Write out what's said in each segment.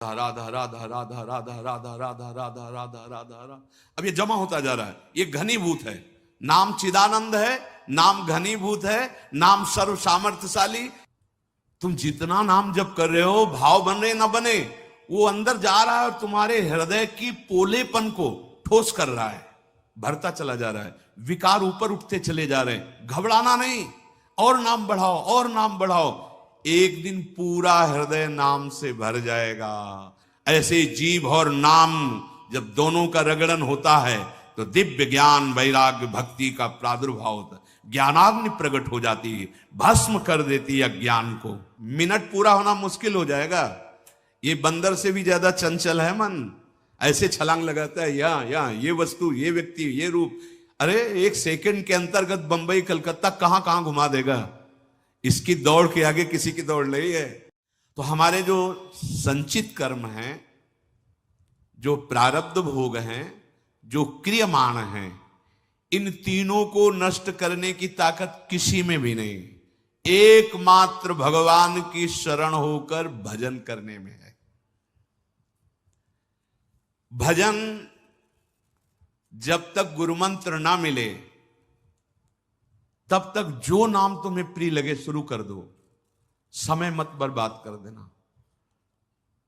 राधा राधा राधा राधा राधा राधा राधा राधा राधा राधा। अब ये जमा होता जा रहा है, ये घनीभूत है। नाम चिदानंद है, नाम घनीभूत है, नाम सर्व सामर्थ्यशाली। तुम जितना नाम जप कर रहे हो, भाव बन रहे ना बने, वो अंदर जा रहा है और तुम्हारे हृदय की पोलेपन को ठोस कर रहा है, भरता चला जा रहा है। विकार ऊपर उठते चले जा रहे हैं। घबराना नहीं, और नाम बढ़ाओ और नाम बढ़ाओ, एक दिन पूरा हृदय नाम से भर जाएगा। ऐसे जीव और नाम जब दोनों का रगड़न होता है तो दिव्य ज्ञान वैराग्य भक्ति का प्रादुर्भाव होता है। ज्ञानाग्नि प्रकट हो जाती है, भस्म कर देती है अज्ञान को। मिनट पूरा होना मुश्किल हो जाएगा। ये बंदर से भी ज्यादा चंचल है मन, ऐसे छलांग लगाता है, या ये वस्तु, ये व्यक्ति, ये रूप। अरे एक सेकंड के अंतर्गत बंबई कलकत्ता कहां कहां घुमा देगा। इसकी दौड़ के आगे किसी की दौड़ नहीं है। तो हमारे जो संचित कर्म हैं, जो प्रारब्ध भोग हैं, जो क्रियमाण हैं, इन तीनों को नष्ट करने की ताकत किसी में भी नहीं, एकमात्र भगवान की शरण होकर भजन करने में है। भजन जब तक गुरुमंत्र ना मिले तब तक जो नाम तुम्हें प्रिय लगे शुरू कर दो, समय मत बर्बाद कर देना।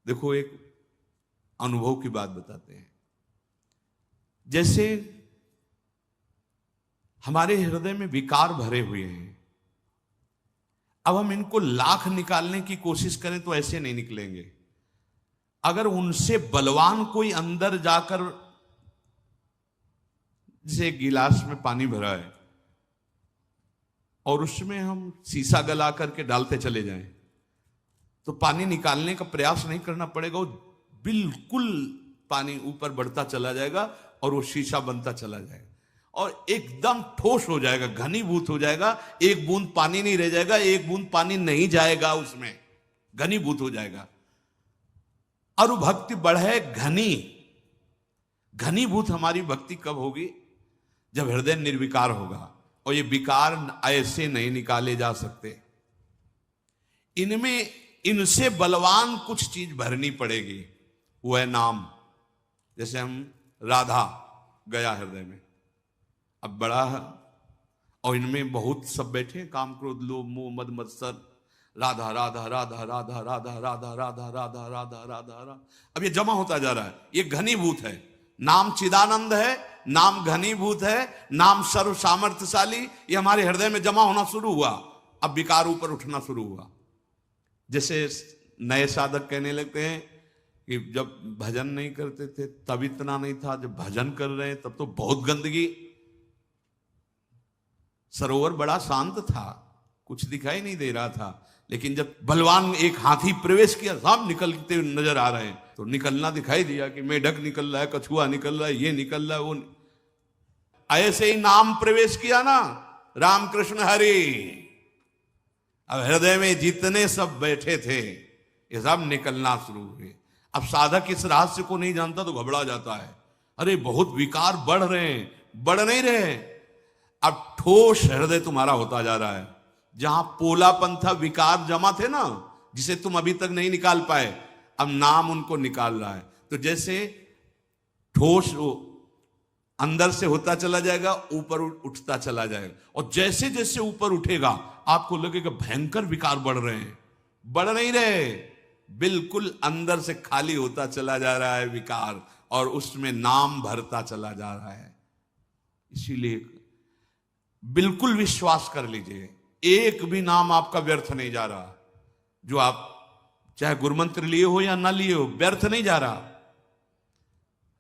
देखो एक अनुभव की बात बताते हैं। जैसे हमारे हृदय में विकार भरे हुए हैं, अब हम इनको लाख निकालने की कोशिश करें तो ऐसे नहीं निकलेंगे। अगर उनसे बलवान कोई अंदर जाकर, जैसे एक गिलास में पानी भरा है और उसमें हम शीशा गला करके डालते चले जाएं तो पानी निकालने का प्रयास नहीं करना पड़ेगा, वो बिल्कुल पानी ऊपर बढ़ता चला जाएगा और वो शीशा बनता चला जाएगा और एकदम ठोस हो जाएगा, घनीभूत हो जाएगा। एक बूंद पानी नहीं रह जाएगा, एक बूंद पानी नहीं जाएगा उसमें, घनीभूत हो जाएगा। और भक्ति बढ़े घनीभूत हमारी भक्ति कब होगी? जब हृदय निर्विकार होगा। और ये विकार ऐसे नहीं निकाले जा सकते, इनमें इनसे बलवान कुछ चीज भरनी पड़ेगी, वो है नाम। जैसे हम राधा गया हृदय में, अब बड़ा है और इनमें बहुत सब बैठे, काम क्रोध लोभ मोह मद मत्सर, राधा राधा राधा राधा राधा राधा राधा राधा राधा राधा। अब ये जमा होता जा रहा है, ये घनीभूत है। नाम चिदानंद है, नाम घनीभूत है, नाम सर्व सामर्थ्यशाली। ये हमारे हृदय में जमा होना शुरू हुआ, अब विकार ऊपर उठना शुरू हुआ। जैसे नए साधक कहने लगते हैं कि जब भजन नहीं करते थे तब इतना नहीं था, जब भजन कर रहे हैं तब तो बहुत गंदगी, सरोवर बड़ा शांत था, कुछ दिखाई नहीं दे रहा था, लेकिन जब बलवान एक हाथी प्रवेश किया, सब निकलते नजर आ रहे हैं, तो निकलना दिखाई दिया कि मेढक निकल रहा है, कछुआ निकल रहा है, ये निकल रहा है, वो। ऐसे ही नाम प्रवेश किया ना, राम कृष्ण हरि। अब हृदय में जितने सब बैठे थे ये सब निकलना शुरू हुए। अब साधक इस रहस्य को नहीं जानता तो घबरा जाता है, अरे बहुत विकार बढ़ रहे हैं, बढ़ नहीं रहे। अब ठोस हृदय तुम्हारा होता जा रहा है। जहां पोलापन था, विकार जमा थे ना, जिसे तुम अभी तक नहीं निकाल पाए, अब नाम उनको निकाल रहा है। तो जैसे ठोस अंदर से होता चला जाएगा, ऊपर उठता चला जाएगा, और जैसे जैसे ऊपर उठेगा आपको लगेगा भयंकर विकार बढ़ रहे हैं, बढ़ नहीं रहे, बिल्कुल अंदर से खाली होता चला जा रहा है विकार, और उसमें नाम भरता चला जा रहा है। इसीलिए बिल्कुल विश्वास कर लीजिए, एक भी नाम आपका व्यर्थ नहीं जा रहा। जो आप चाहे गुरुमंत्र लिए हो या ना लिए हो, व्यर्थ नहीं जा रहा।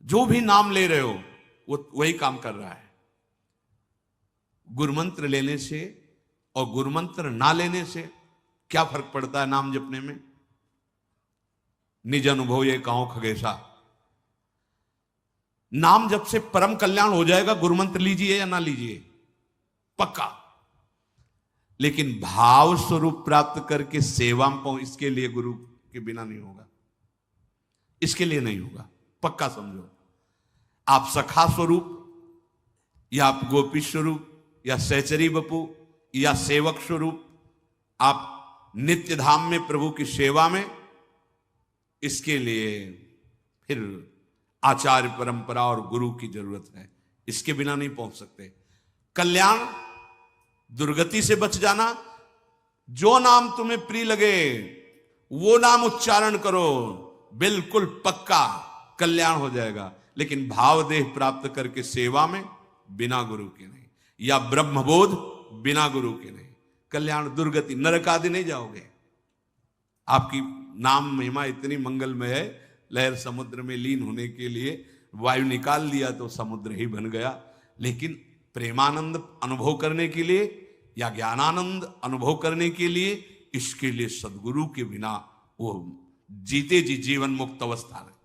जो भी नाम ले रहे हो वो वही काम कर रहा है। गुरुमंत्र लेने से और गुरुमंत्र ना लेने से क्या फर्क पड़ता है नाम जपने में? निज अनुभव ये कहो खगेशा। नाम जप से परम कल्याण हो जाएगा, गुरुमंत्र लीजिए या ना लीजिए, पक्का। लेकिन भाव स्वरूप प्राप्त करके सेवा में इसके लिए गुरु के बिना नहीं होगा, इसके लिए नहीं होगा, पक्का समझो। आप सखा स्वरूप या आप गोपी स्वरूप या सहचरी बपू या सेवक स्वरूप, आप नित्य धाम में प्रभु की सेवा में इसके लिए फिर आचार्य परंपरा और गुरु की जरूरत है, इसके बिना नहीं पहुंच सकते। कल्याण, दुर्गति से बच जाना, जो नाम तुम्हें प्रिय लगे वो नाम उच्चारण करो, बिल्कुल पक्का कल्याण हो जाएगा। लेकिन भाव देह प्राप्त करके सेवा में बिना गुरु के नहीं, या ब्रह्मबोध बिना गुरु के नहीं। कल्याण, दुर्गति, नरक आदि नहीं जाओगे। आपकी नाम महिमा इतनी मंगलमय है, लहर समुद्र में लीन होने के लिए वायु निकाल दिया तो समुद्र ही बन गया। लेकिन प्रेमानंद अनुभव करने के लिए या ज्ञानानंद अनुभव करने के लिए, इसके लिए सदगुरु के बिना वो जीते जी जीवन मुक्त अवस्था है।